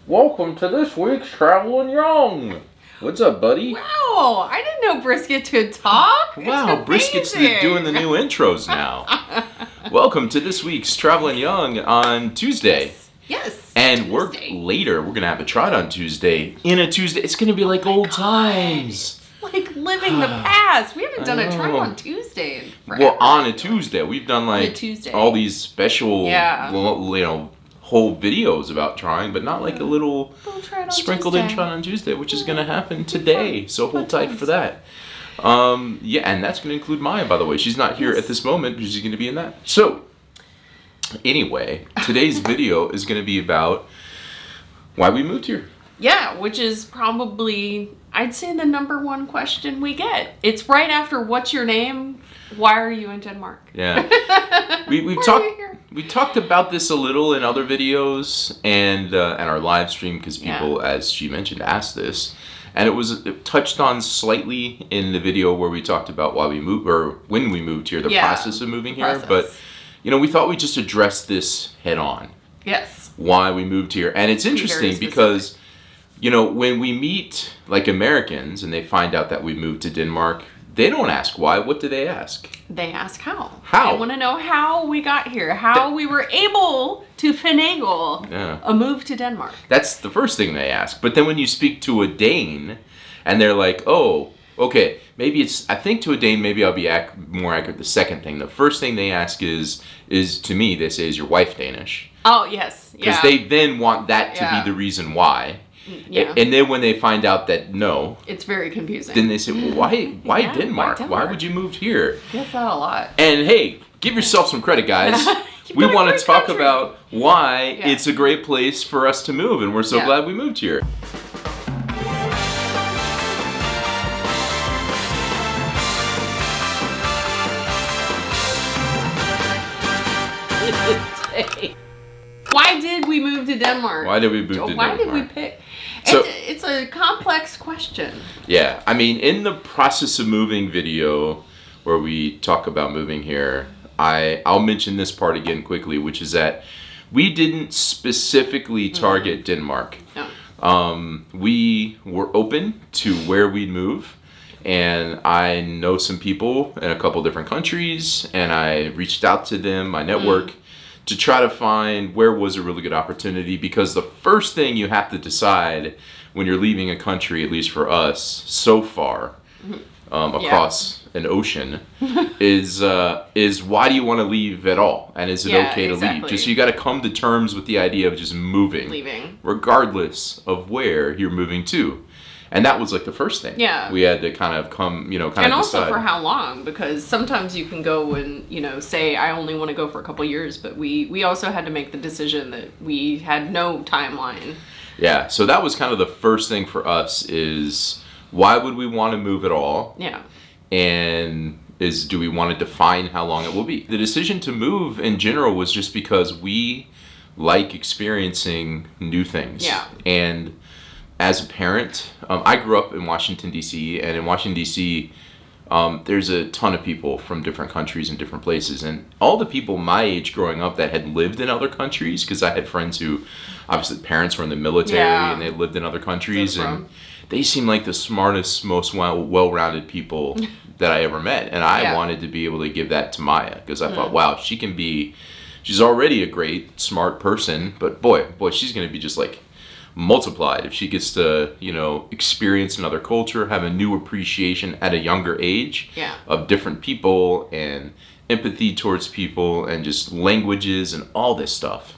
Welcome to this week's Travelin Young. What's up, buddy? Wow, I didn't know Brisket could talk. Wow, Brisket's doing the new intros now. Welcome to this week's Travelin Young on Tuesday. Yes. And Tuesday. we're going to have a trot on Tuesday. In a Tuesday, it's going to be like old times. Like living the past. We haven't done a trot on Tuesday in forever. Well, on a Tuesday. We've done like all these special, whole videos about trying, but not like a little sprinkled in trot on Tuesday, which is going to happen today. So hold tight for that. And that's going to include Maya, by the way. She's not here at this moment, but she's going to be in that. So, anyway, today's video is going to be about why we moved here. Yeah, which is probably, I'd say, the number one question we get. It's right after, what's your name? Why are you in Denmark? Yeah. We talked about this a little in other videos and our live stream because people, as she mentioned, asked this. And it touched on slightly in the video where we talked about why we moved, or when we moved here, the process of moving here. But, we thought we'd just address this head on. Yes. Why we moved here. And it's interesting because, when we meet like Americans and they find out that we moved to Denmark, they don't ask why. What do they ask? They ask how. How? They want to know how we got here, how we were able to finagle a move to Denmark. That's the first thing they ask. But then when you speak to a Dane and they're like, oh, okay, I think to a Dane, maybe I'll be more accurate the second thing. The first thing they ask is to me, they say, is your wife Danish? Oh, yes. Because they then want that to be the reason why. Yeah. And then when they find out that no, it's very confusing. Then they say, well, why Denmark? Why would you move here? Gets that a lot. And hey, give yourself some credit, guys. We want to talk about why it's a great place for us to move, and we're so glad we moved here. Why did we move to Denmark? Why did we move to Denmark? Why did we pick? It's a complex question. Yeah, I mean, in the process of moving video, where we talk about moving here, I'll mention this part again quickly, which is that we didn't specifically target Denmark. No. We were open to where we'd move. And I know some people in a couple different countries, and I reached out to them, my network, to try to find where was a really good opportunity, because the first thing you have to decide when you're leaving a country, at least for us, so far, across an ocean, is why do you want to leave at all? And is it okay to leave? Just you got to come to terms with the idea of just leaving, regardless of where you're moving to. And that was like the first thing. Yeah. We had to kind of and also decide. For how long, because sometimes you can go and, say, I only want to go for a couple years, but we also had to make the decision that we had no timeline. Yeah, so that was kind of the first thing for us is, why would we want to move at all? Yeah. And do we want to define how long it will be? The decision to move in general was just because we like experiencing new things. Yeah. And as a parent, I grew up in Washington, D.C., and in Washington, D.C., there's a ton of people from different countries and different places. And all the people my age growing up that had lived in other countries, because I had friends who, obviously, parents were in the military and they lived in other countries, and they seemed like the smartest, most well-rounded people that I ever met. And I wanted to be able to give that to Maya, because I thought, wow, she's already a great, smart person, but boy, she's going to be just like multiplied if she gets to experience another culture, have a new appreciation at a younger age of different people and empathy towards people and just languages and all this stuff.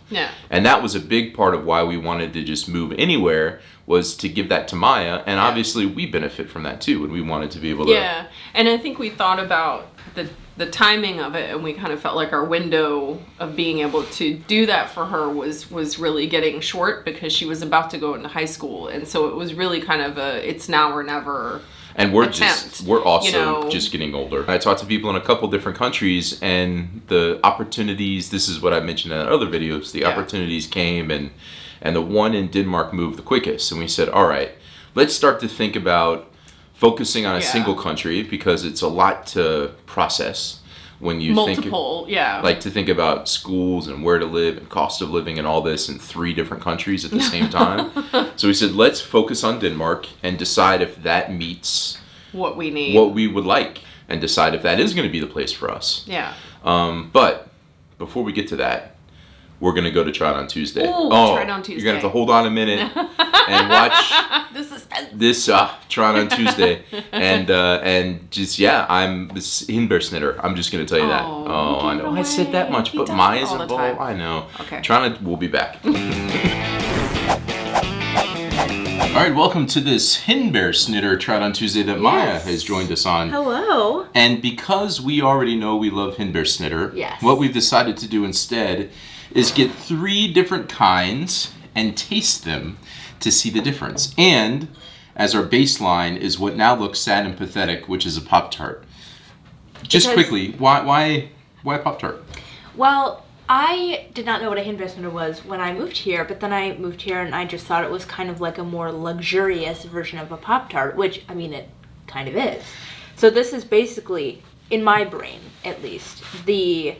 And that was a big part of why we wanted to just move anywhere, was to give that to Maya, and obviously we benefit from that too, and we wanted to be able to and I think we thought about the timing of it, and we kind of felt like our window of being able to do that for her was really getting short, because she was about to go into high school, and so it was really kind of it's now or never. And we're also just getting older. I talked to people in a couple different countries, and the opportunities, this is what I mentioned in other videos, the opportunities came, and the one in Denmark moved the quickest, and we said, all right, let's start to think about focusing on a single country, because it's a lot to process. when you multiple, like to think about schools and where to live and cost of living and all this in 3 different countries at the same time. So we said, let's focus on Denmark and decide if that meets what we need, what we would like, and decide if that is going to be the place for us. Yeah. But before we get to that, we're going to go to Try It On Tuesday. Try It On Tuesday. You're going to have to hold on a minute and watch this Try It On Tuesday. And just, I'm this Hindbærsnitter. I'm just going to tell you that. Oh, I know. I said that much, but Maya's involved. I know. Okay. We'll be back. All right, welcome to this Hindbærsnitter Try It On Tuesday that Maya has joined us on. Hello. And because we already know we love Hindbærsnitter, what we've decided to do instead is get 3 different kinds and taste them to see the difference. And as our baseline is what now looks sad and pathetic, which is a Pop-Tart. Just quickly, why Pop-Tart? Well, I did not know what a Hindbærsnitter was when I moved here, but then I moved here and I just thought it was kind of like a more luxurious version of a Pop-Tart, which, I mean, it kind of is. So this is basically, in my brain at least, the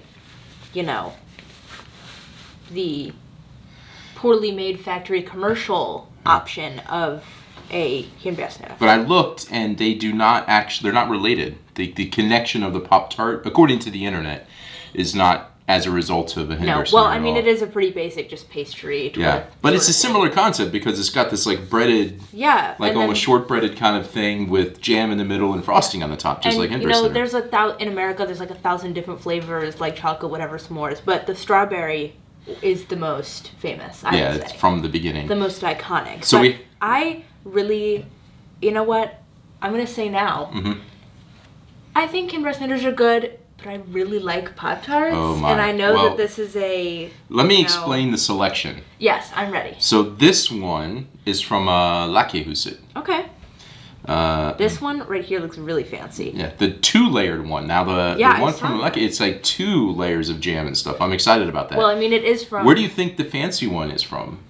poorly made factory commercial option of a Hindbærsnitter. But I looked and they're not related. The connection of the Pop-Tart, according to the internet, is not as a result of a Hindbærsnitter. No, well, I mean, it is a pretty basic, just pastry. But it's a similar concept because it's got this like breaded, like almost shortbreaded kind of thing with jam in the middle and frosting on the top, just like Hindbærsnitter. There's in America, there's like 1,000 different flavors, like chocolate, whatever, s'mores, but the strawberry is the most famous, I would say. It's from the beginning. The most iconic. So I really, you know what, I'm going to say now, I think Hindbærsnitters are good, but I really like Pop-Tarts, and I know that this is a... Let me explain the selection. Yes, I'm ready. So this one is from Lakkehuset. Okay. This one right here looks really fancy. Yeah, the 2-layered one. Now the one from Lakke, it's like 2 layers of jam and stuff. I'm excited about that. Well, I mean, it is from... Where do you think the fancy one is from?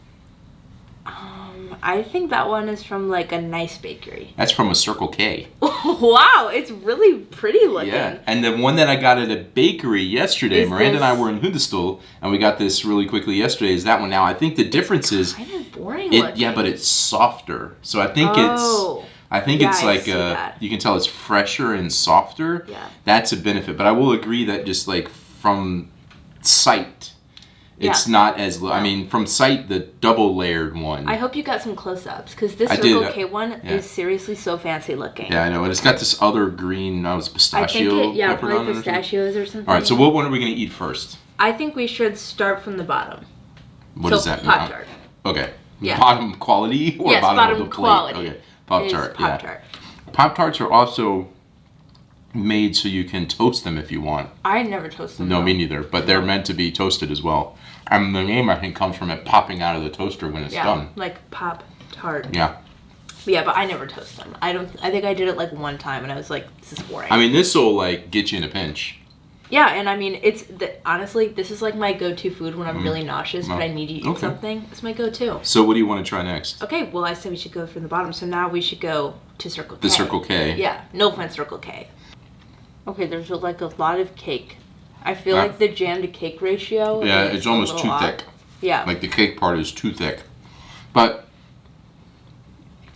I think that one is from like a nice bakery. That's from a Circle K. Wow, it's really pretty looking. Yeah, and the one that I got at a bakery yesterday, Miranda and I were in Hundestul, and we got this really quickly yesterday, is that one. Now, I think the difference is... kind of boring looking. Yeah, but it's softer. So I think it's like you can tell it's fresher and softer. Yeah. That's a benefit. But I will agree that just like from sight, it's not as... I mean, from sight, the double-layered one... I hope you got some close-ups, because this Circle K one is seriously so fancy looking. Yeah, I know. And it's got this other green, pistachio. I think probably pistachios or something. All right, so what one are we going to eat first? I think we should start from the bottom. What does that mean? Pop-Tart. Okay. Yeah. Bottom quality or bottom of the quality. plate? Okay, Pop-Tart. Pop-Tart. Pop-Tarts are also made so you can toast them if you want. I never toast them. No, me neither. But they're meant to be toasted as well. And the name, I think, comes from it popping out of the toaster when it's done. Like Pop-Tart. Yeah. Yeah, but I never toast them. I think I did it like one time, and I was like, this is boring. I mean, this will like get you in a pinch. Yeah, and I mean, honestly, this is like my go-to food when I'm really nauseous, but I need to eat something. It's my go-to. So what do you want to try next? Okay, well, I said we should go from the bottom, so now we should go to Circle K. The Circle K. Yeah, no offense, Circle K. Okay, there's like a lot of cake. I feel like the jam to cake ratio is it's almost too thick. Yeah. Like the cake part is too thick. But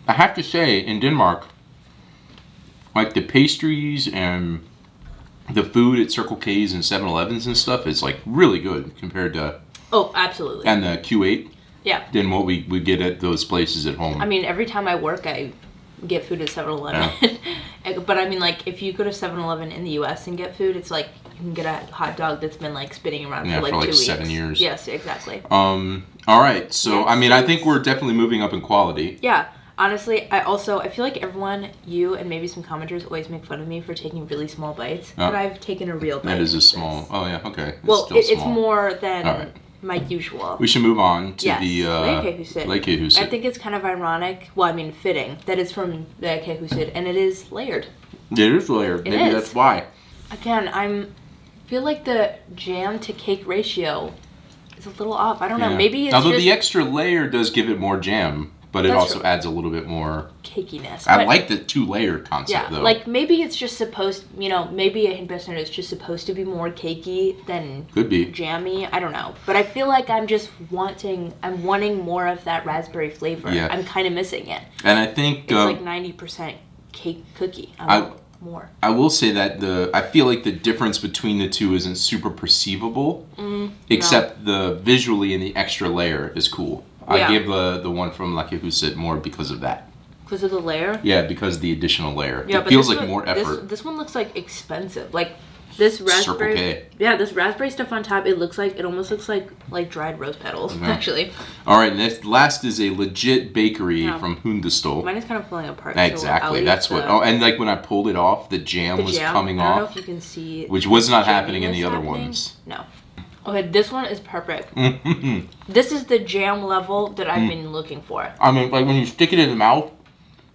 I have to say, in Denmark, like the pastries and the food at Circle K's and 7-Elevens and stuff is like really good compared to... Oh, absolutely. And the Q8. Yeah. Than what we get at those places at home. I mean, every time I work, I get food at 7-Eleven. Yeah. But I mean, like, if you go to 7-Eleven in the U.S. and get food, it's like you can get a hot dog that's been like spinning around for like 2 weeks. 7 years. Yes, exactly. All right. So, I mean, I think we're definitely moving up in quality. Yeah. Honestly, I feel like everyone, you and maybe some commenters always make fun of me for taking really small bites, but I've taken a real bite. That is a small... Oh, yeah, okay. Well, it's more than my usual. We should move on to the Lakkehuset. I think it's kind of ironic, well, I mean, fitting, that it's from the Lakkehuset, and it is layered. It is layered. Maybe that's why. Again, I feel like the jam to cake ratio is a little off. I don't know. Maybe it's Although the extra layer does give it more jam. but it also adds a little bit more cakiness. I like the 2-layer concept, though. Like maybe it's just supposed, maybe a hibiscus is just supposed to be more cakey than could be jammy. I don't know, but I feel like I'm wanting more of that raspberry flavor. Yeah. I'm kind of missing it. And I think it's like 90% cake cookie. I want more. I will say that I feel like the difference between the two isn't super perceivable, except the visually and the extra layer is cool. I give the one from Lucky Who Sit more because of that. Because of the layer? Yeah, because of the additional layer. Yeah, it feels like more effort. This one looks like expensive. Like this raspberry. Circle K. Yeah, this raspberry stuff on top. It almost looks like dried rose petals. Actually. All right, next last is a legit bakery from Hundestol. Mine is kind of falling apart. Exactly. So that's what. Oh, and like when I pulled it off, the jam was coming off. I don't know if you can see. Which was not happening in the other ones. No. Okay, this one is perfect. This is the jam level that I've been looking for. I mean, like when you stick it in the mouth,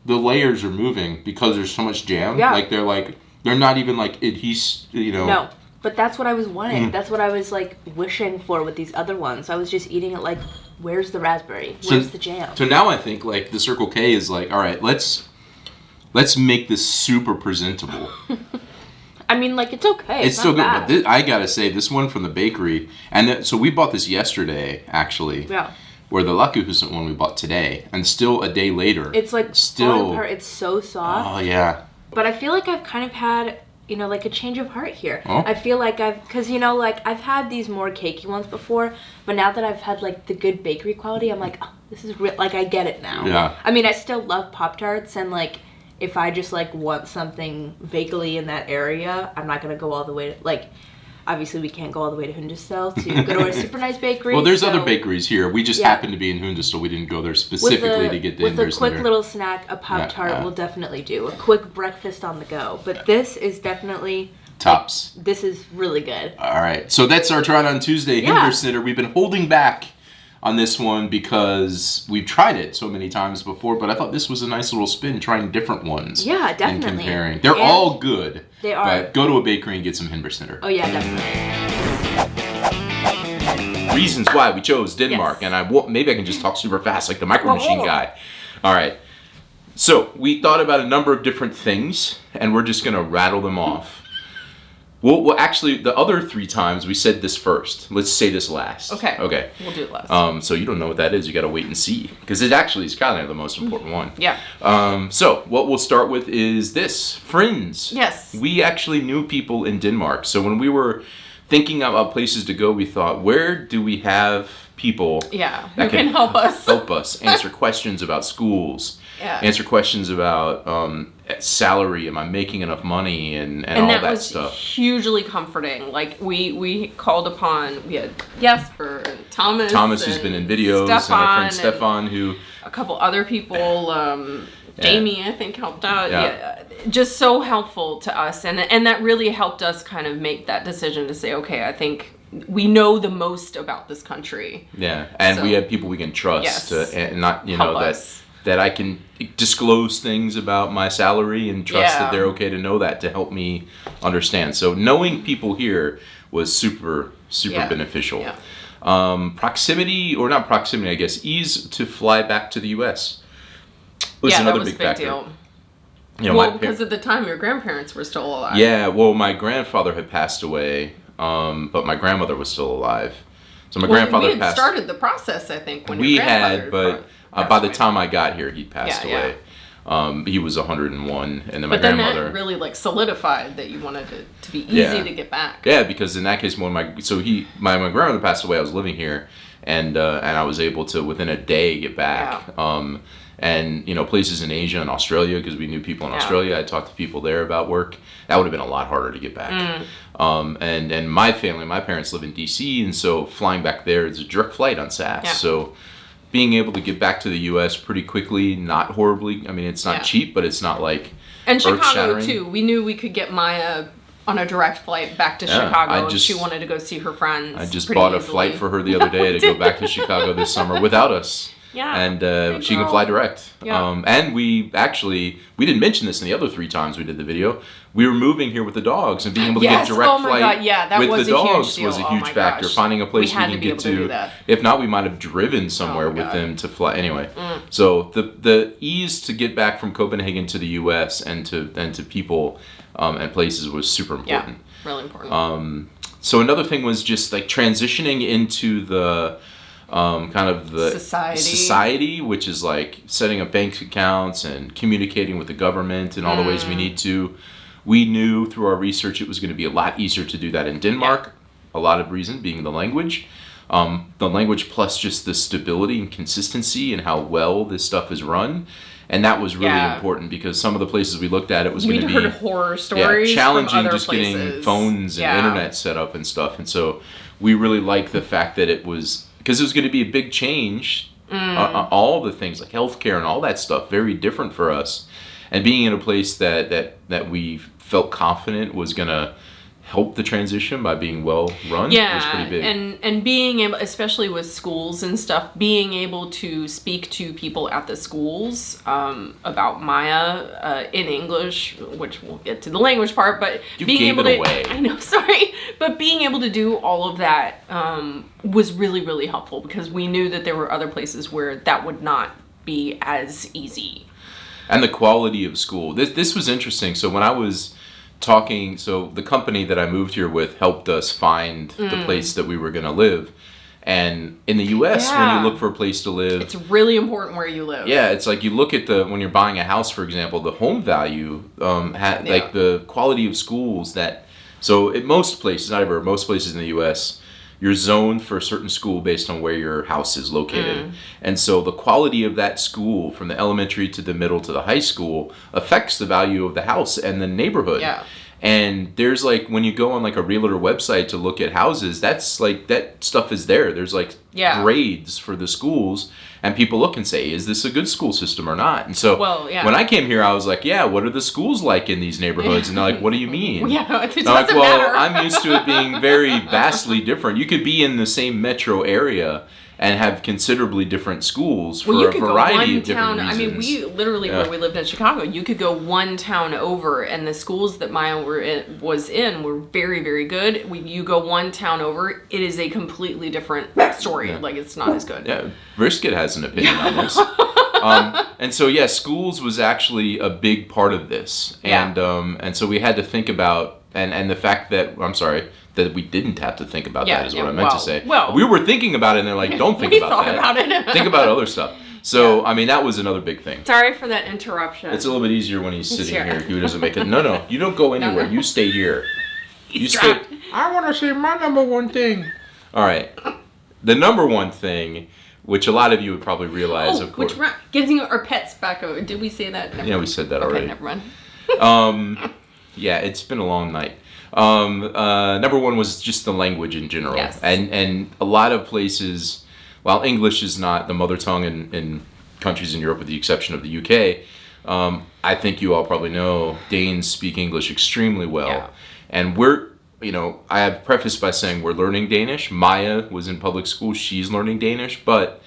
the layers are moving because there's so much jam. Yeah. Like they're not even like adhesive, No, but that's what I was wanting. That's what I was like wishing for with these other ones. I was just eating it like, where's the raspberry? Where's the jam? So now I think like the Circle K is like, all right, let's make this super presentable. I mean, like, it's okay. It's still good, but I gotta say, this one from the bakery, and so we bought this yesterday, actually. Yeah. Where the Lakuhusen one we bought today, and still a day later. It's like falling apart. It's so soft. Oh yeah. But I feel like I've kind of had, like a change of heart here. Oh? I feel like because like I've had these more cakey ones before, but now that I've had like the good bakery quality, I'm like, oh, this is real. Like I get it now. Yeah. I mean, I still love Pop-Tarts, and like, if I just like want something vaguely in that area, I'm not gonna go all the way to, like, obviously we can't go all the way to Hundestol to go to a super nice bakery. Well, there's other bakeries here. We just happen to be in Hundestol. We didn't go there specifically to get the With a quick little snack, a Pop-Tart will definitely do. A quick breakfast on the go. But this is definitely tops. Like, this is really good. All right, so that's our Try It On Tuesday Himbeersnitter. We've been holding back on this one because we've tried it so many times before, but I thought this was a nice little spin, trying different ones. Yeah, definitely. And comparing. They're all good. They are. But go to a bakery and get some Himbeersnitter. Oh, yeah, definitely. Reasons why we chose Denmark, and maybe I can just talk super fast like the Micro Machine guy. All right. So we thought about a number of different things, and we're just going to rattle them off. Well, actually, the other 3 times we said this first. Let's say this last. Okay. Okay. We'll do it last. So you don't know what that is. You got to wait and see, because it actually is kind of the most important one. Yeah. So what we'll start with is this: Friends. Yes. We actually knew people in Denmark, so when we were thinking about places to go, we thought, where do we have people? Yeah. Who can help us? Help us answer questions about schools. Yeah. Answer questions about salary. Am I making enough money and all that stuff? And that was hugely comforting. Like we called upon. We had Jesper and Thomas. Thomas, who's been in videos, and our friend Stefan, who a couple other people. Jamie, I think, helped out. Yeah. Just so helpful to us, and that really helped us kind of make that decision to say, okay, I think we know the most about this country. Yeah, and we have people we can trust, and not that I can disclose things about my salary and trust that they're okay to know that to help me understand. So knowing people here was super beneficial. Yeah. Proximity, or not proximity, I guess, ease to fly back to the U.S. was another big factor. Deal. Because at the time your grandparents were still alive. Yeah, well, my grandfather had passed away, but my grandmother was still alive. So my grandfather we had started the process, I think, when we had, but by the time I got here, he'd passed away. Yeah. He was 101, and then my grandmother. That really solidified that you wanted it to be easy to get back. Yeah, because in that case, when my grandmother passed away, I was living here, and I was able to within a day get back. Yeah. And places in Asia and Australia, because we knew people in Australia. I talked to people there about work. That would have been a lot harder to get back. And my family, my parents live in DC, and so flying back there is a direct flight on SAS. Yeah. So being able to get back to the U.S. pretty quickly, not horribly. I mean, it's not cheap, but it's not like Chicago too. We knew we could get Maya on a direct flight back to Chicago if she wanted to go see her friends. I just bought a flight for her the other day to go back to Chicago this summer without us. Yeah. And she can fly direct. Yeah. And we didn't mention this in the other 3 times we did the video. We were moving here with the dogs, and being able to get direct flight with the dogs was a huge factor. Finding a place we can get to. If not, we might have driven somewhere with them to fly. Anyway, so the ease to get back from Copenhagen to the U.S. and to people and places was super important. Yeah, really important. So another thing was just like transitioning into the kind of the society, which is like setting up bank accounts and communicating with the government in all the ways we need to. We knew through our research it was going to be a lot easier to do that in Denmark. Yeah. A lot of reason being the language. The language plus just the stability and consistency and how well this stuff is run. And that was really important because some of the places we looked at, it was going to be heard horror stories challenging from other just places. Getting phones and internet set up and stuff. And so we really liked the fact that it was, because it was going to be a big change, all the things like healthcare and all that stuff, very different for us. And being in a place that we felt confident was going to help the transition by being well run was pretty big. And being able, especially with schools and stuff, being able to speak to people at the schools about Maya in English, which we'll get to the language part, but being able to, I know, sorry, but being able to do all of that was really, really helpful because we knew that there were other places where that would not be as easy. And the quality of school. This was interesting. So when I was talking, so the company that I moved here with helped us find the place that we were going to live. And in the U.S., when you look for a place to live, it's really important where you live. Yeah, it's like you look at when you're buying a house, for example, the home value, like the quality of schools that. So at most places, not everywhere, most places in the U.S., you're zoned for a certain school based on where your house is located. And so the quality of that school, from the elementary to the middle to the high school, affects the value of the house and the neighborhood. Yeah. And there's like, when you go on like a realtor website to look at houses, that's like, that stuff is there. There's like grades for the schools, and people look and say, is this a good school system or not? And so when I came here, I was like, what are the schools like in these neighborhoods? And they're like, what do you mean? It doesn't matter. Well, I'm used to it being very vastly different. You could be in the same metro area and have considerably different schools for a variety of different reasons. I mean, we literally, where we lived in Chicago, you could go one town over, and the schools that Maya was in were very, very good. You go one town over, it is a completely different story. Like, it's not as good. Yeah, Brisket has an opinion on this. And so, schools was actually a big part of this. And so we had to think about, and the fact that, that we didn't have to think about that is what I meant to say. Well, we were thinking about it, and they're like, don't think about that. About it. Think about other stuff. So, I mean, that was another big thing. Sorry for that interruption. It's a little bit easier when he's sitting here. He doesn't make it. No, you don't go anywhere. No. You stay here. I want to say my number one thing. All right. The number one thing, which a lot of you would probably realize, of course. Getting our pets back over. Did we say that? We said that already. Never mind. It's been a long night. Number one was just the language in general. Yes. And a lot of places, while English is not the mother tongue in countries in Europe with the exception of the UK, I think you all probably know Danes speak English extremely well. Yeah. And I have prefaced by saying we're learning Danish. Maya was in public school. She's learning Danish. But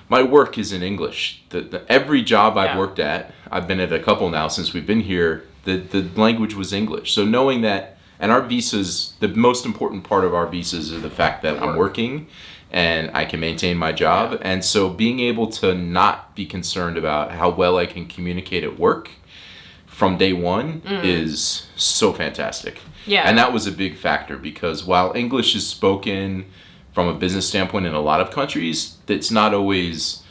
my work is in English. Every job I've worked at, I've been at a couple now since we've been here, the language was English. So knowing that, and our visas, the most important part of our visas is the fact that I'm working and I can maintain my job. And so being able to not be concerned about how well I can communicate at work from day one is so fantastic. Yeah. And that was a big factor because while English is spoken from a business standpoint in a lot of countries, it's not always,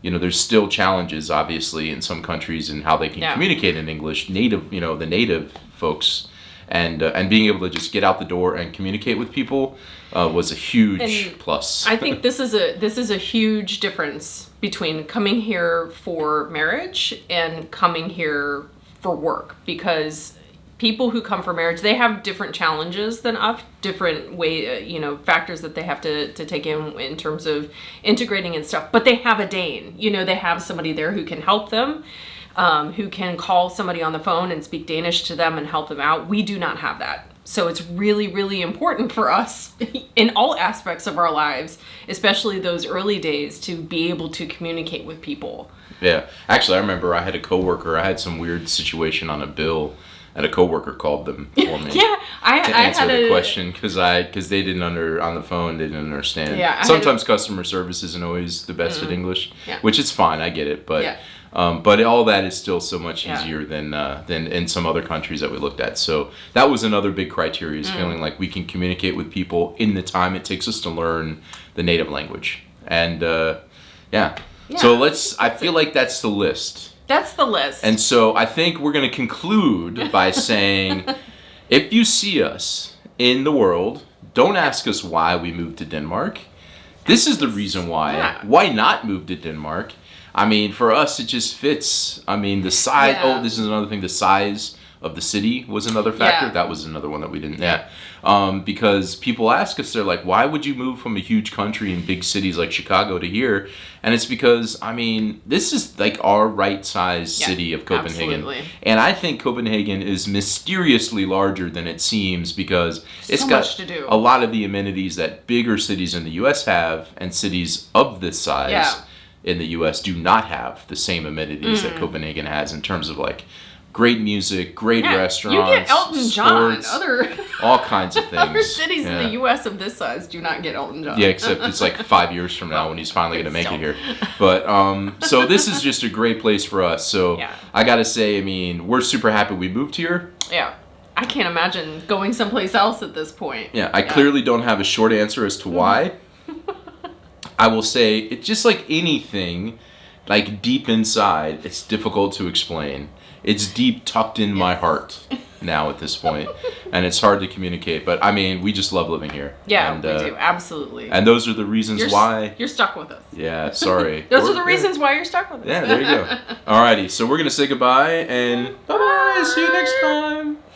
there's still challenges, obviously, in some countries in how they can communicate in English, the native folks. And being able to just get out the door and communicate with people was a huge plus. I think this is a huge difference between coming here for marriage and coming here for work, because people who come for marriage, they have different challenges than us, different factors that they have to take in terms of integrating and stuff. But they have a Dane, they have somebody there who can help them, who can call somebody on the phone and speak Danish to them and help them out. We do not have that. So it's really, really important for us in all aspects of our lives, especially those early days, to be able to communicate with people. Yeah. Actually, I remember I had a coworker. I had some weird situation on a bill, and a coworker called them for me. Yeah, I answer had the a question because they didn't on the phone, they didn't understand. Yeah, sometimes customer service isn't always the best at English, which is fine. I get it, but all that is still so much easier than in some other countries that we looked at. So that was another big criteria: is feeling like we can communicate with people in the time it takes us to learn the native language. And so I feel like that's the list. That's the list. And so I think we're going to conclude by saying, if you see us in the world, don't ask us why we moved to Denmark. This is the reason why. Yeah. Why not move to Denmark? I mean, for us, it just fits. I mean, the size. Yeah. Oh, this is another thing. The size of the city was another factor. Yeah. That was another one that we didn't. Because people ask us, they're like, why would you move from a huge country in big cities like Chicago to here? And it's because, I mean, this is like our right-sized city of Copenhagen. Absolutely. And I think Copenhagen is mysteriously larger than it seems because it's got much to do. a lot of the amenities that bigger cities in the U.S. have, and cities of this size in the U.S. do not have the same amenities that Copenhagen has in terms of like great music, great restaurants, you get Elton John. sports, all kinds of things. Other cities in the U.S. of this size do not get Elton John. Yeah, except it's like 5 years from now when he's finally going to make it here. But so this is just a great place for us. So I got to say, I mean, we're super happy we moved here. Yeah. I can't imagine going someplace else at this point. Yeah, I clearly don't have a short answer as to why. I will say, it's just like anything, like deep inside, it's difficult to explain. It's deep tucked in my heart now at this point, and it's hard to communicate. But I mean, we just love living here. Yeah, we do, absolutely. And those are the reasons why you're stuck with us. Yeah, sorry. Those are the reasons why you're stuck with us. Yeah, there you go. Alrighty, so we're gonna say goodbye and bye. See you next time.